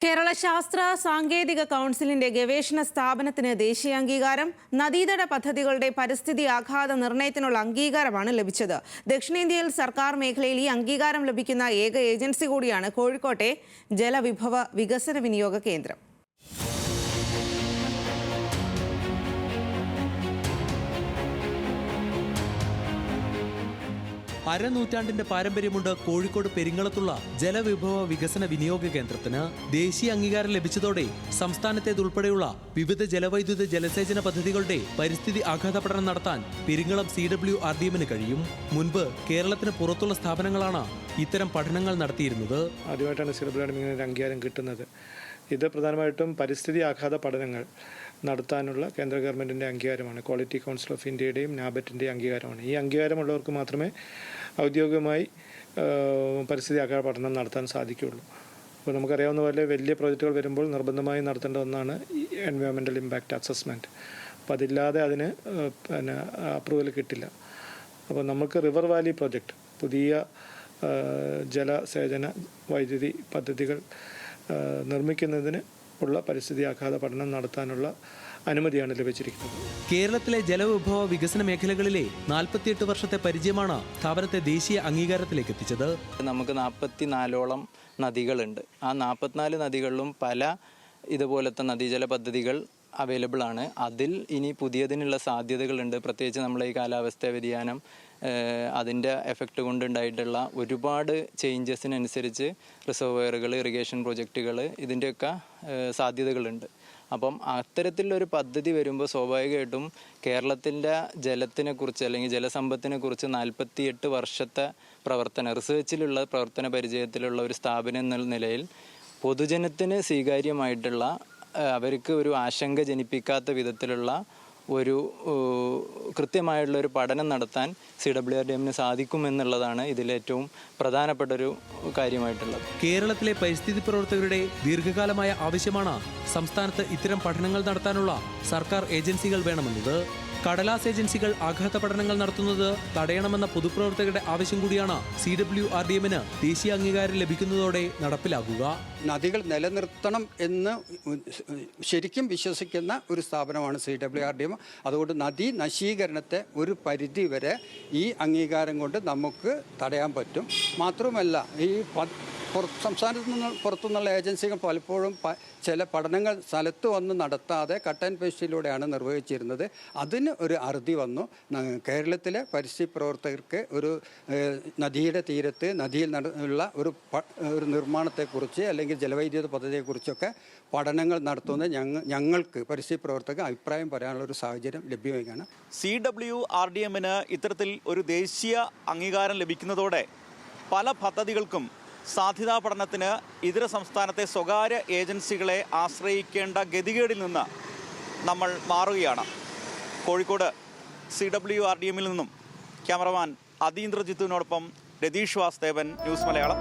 കേരള ശാസ്ത്ര സാങ്കേതിക കൗൺസിലിന്റെ ഗവേഷണ സ്ഥാപനത്തിന് ദേശീയ അംഗീകാരം. നദീതട പദ്ധതികളുടെ പരിസ്ഥിതി ആഘാത നിർണയത്തിനുള്ള അംഗീകാരമാണ് ലഭിച്ചത്. ദക്ഷിണേന്ത്യയിൽ സർക്കാർ മേഖലയിൽ ഈ അംഗീകാരം ലഭിക്കുന്ന ഏക ഏജൻസി കൂടിയാണ് കോഴിക്കോട്ടെ ജലവിഭവ വികസന വിനിയോഗ കേന്ദ്രം. അരനൂറ്റാണ്ടിന്റെ പാരമ്പര്യമുണ്ട് കോഴിക്കോട് പെരിങ്ങളത്തുള്ള ജലവിഭവ വികസന വിനിയോഗ കേന്ദ്രത്തിന്. ദേശീയ അംഗീകാരം ലഭിച്ചതോടെ സംസ്ഥാനത്തേതുൾപ്പെടെയുള്ള വിവിധ ജലവൈദ്യുത ജലസേചന പദ്ധതികളുടെ പരിസ്ഥിതി ആഘാത പഠനം നടത്താൻ പെരിങ്ങളം CWRDMന് കഴിയും. മുൻപ് കേരളത്തിന് പുറത്തുള്ള സ്ഥാപനങ്ങളാണ് ഇത്തരം പഠനങ്ങൾ നടത്തിയിരുന്നത്. ആദ്യമായിട്ടാണ് CWRDMന് അംഗീകാരം കിട്ടുന്നത്. ഇത് പ്രധാനമായിട്ടും പരിസ്ഥിതി ആഘാത പഠനങ്ങൾ നടത്താനുള്ള കേന്ദ്ര ഗവൺമെൻറ്റിൻ്റെ അംഗീകാരമാണ്. ക്വാളിറ്റി കൗൺസിൽ ഓഫ് ഇന്ത്യയുടെയും നാബറ്റിൻ്റെയും അംഗീകാരമാണ്. ഈ അംഗീകാരമുള്ളവർക്ക് മാത്രമേ ഔദ്യോഗികമായി പരിസ്ഥിതി ആഘാത പഠനം നടത്താൻ സാധിക്കുകയുള്ളൂ. അപ്പോൾ നമുക്കറിയാവുന്ന പോലെ വലിയ പ്രോജക്റ്റുകൾ വരുമ്പോൾ നിർബന്ധമായി നടത്തേണ്ട ഒന്നാണ് ഈ എൻവയോൺമെൻറ്റൽ ഇമ്പാക്റ്റ് അസസ്മെൻറ്റ്. അപ്പോൾ അതില്ലാതെ അതിന് അപ്രൂവൽ കിട്ടില്ല. അപ്പോൾ നമുക്ക് റിവർ വാലി പ്രോജക്റ്റ്, പുതിയ ജലസേചന വൈദ്യുതി പദ്ധതികൾ നിർമ്മിക്കുന്നതിന് ഉള്ള പരിസ്ഥിതി ആഘാത പഠനം നടത്താനുള്ള അനുമതിയാണ് ലഭിച്ചിരിക്കുന്നത്. കേരളത്തിലെ ജലവിഭവ വികസന മേഖലകളിലെ 48 വർഷത്തെ പരിചയമാണ് സ്ഥാപനത്തെ ദേശീയ അംഗീകാരത്തിലേക്ക് എത്തിച്ചത്. നമുക്ക് 44ഓളം നദികളുണ്ട്. ആ 44 നദികളിലും പല ഇതുപോലത്തെ നദീജല പദ്ധതികൾ അവൈലബിൾ ആണ്. അതിൽ ഇനി പുതിയതിനുള്ള സാധ്യതകളുണ്ട്. പ്രത്യേകിച്ച് നമ്മളെ ഈ കാലാവസ്ഥാ വ്യതിയാനം അതിൻ്റെ എഫക്റ്റ് കൊണ്ടുണ്ടായിട്ടുള്ള ഒരുപാട് ചേഞ്ചസിനനുസരിച്ച് റിസർവയറുകൾ, ഇറിഗേഷൻ പ്രൊജക്റ്റുകൾ, ഇതിൻ്റെയൊക്കെ സാധ്യതകളുണ്ട്. അപ്പം അത്തരത്തിലൊരു പദ്ധതി വരുമ്പോൾ സ്വാഭാവികമായിട്ടും കേരളത്തിൻ്റെ ജലത്തിനെക്കുറിച്ച് അല്ലെങ്കിൽ ജലസമ്പത്തിനെക്കുറിച്ച് 48 വർഷത്തെ റിസർച്ചിലുള്ള പ്രവർത്തന പരിചയത്തിലുള്ള ഒരു സ്ഥാപനം എന്നുള്ള നിലയിൽ പൊതുജനത്തിന് സ്വീകാര്യമായിട്ടുള്ള, അവർക്ക് ഒരു ആശങ്ക ജനിപ്പിക്കാത്ത വിധത്തിലുള്ള ഒരു കൃത്യമായിട്ടുള്ളൊരു പഠനം നടത്താൻ CWRDMന് സാധിക്കുമെന്നുള്ളതാണ് ഇതിലേറ്റവും പ്രധാനപ്പെട്ടൊരു കാര്യമായിട്ടുള്ളത്. കേരളത്തിലെ പരിസ്ഥിതി പ്രവർത്തകരുടെ ദീർഘകാലമായ ആവശ്യമാണ് സംസ്ഥാനത്ത് ഇത്തരം പഠനങ്ങൾ നടത്താനുള്ള സർക്കാർ ഏജൻസികൾ വേണമെന്നത്. കടലാസ് ഏജൻസികൾ ആഘാത പഠനങ്ങൾ നടത്തുന്നത് തടയണമെന്ന പൊതുപ്രവർത്തകരുടെ ആവശ്യം കൂടിയാണ് CWRDMന് ദേശീയ അംഗീകാരം ലഭിക്കുന്നതോടെ നടപ്പിലാക്കുക. നദികൾ നിലനിർത്തണം എന്ന് ശരിക്കും വിശ്വസിക്കുന്ന ഒരു സ്ഥാപനമാണ് CWRDM. അതുകൊണ്ട് നദീ നശീകരണത്തെ ഒരു പരിധി വരെ ഈ അംഗീകാരം കൊണ്ട് നമുക്ക് തടയാൻ പറ്റും. മാത്രമല്ല, ഈ സംസ്ഥാനത്ത് നിന്ന് പുറത്തുനിന്നുള്ള ഏജൻസികൾ പലപ്പോഴും ചില പഠനങ്ങൾ സ്ഥലത്ത് വന്ന് നടത്താതെ കട്ട് ആൻഡ് പേസ്റ്റിലൂടെയാണ് നിർവഹിച്ചിരുന്നത്. അതിന് ഒരു അറുതി വന്നു. കേരളത്തിലെ പരിസ്ഥിതി പ്രവർത്തകർക്ക് ഒരു നദിയുടെ തീരത്ത് നദിയിൽ ഉള്ള ഒരു നിർമ്മാണത്തെക്കുറിച്ച് അല്ലെങ്കിൽ ജലവൈദ്യുത പദ്ധതിയെക്കുറിച്ചൊക്കെ പഠനങ്ങൾ നടത്തുന്നത് ഞങ്ങൾക്ക് പരിസ്ഥിതി പ്രവർത്തകർ അഭിപ്രായം പറയാനുള്ള ഒരു സാഹചര്യം ലഭ്യമാക്കുകയാണ്. CWRDMന് ഇത്തരത്തിൽ ഒരു ദേശീയ അംഗീകാരം ലഭിക്കുന്നതോടെ പല പദ്ധതികൾക്കും സാധ്യതാ പഠനത്തിന് ഇതര സംസ്ഥാനത്തെ സ്വകാര്യ ഏജൻസികളെ ആശ്രയിക്കേണ്ട ഗതികേടിൽ നിന്ന് നമ്മൾ മാറുകയാണ്. കോഴിക്കോട് CWRDMൽ നിന്നും ക്യാമറമാൻ അതീന്ദ്രജിത്തുവിനോടൊപ്പം രതീഷ് വാസ്തേവൻ, ന്യൂസ് മലയാളം.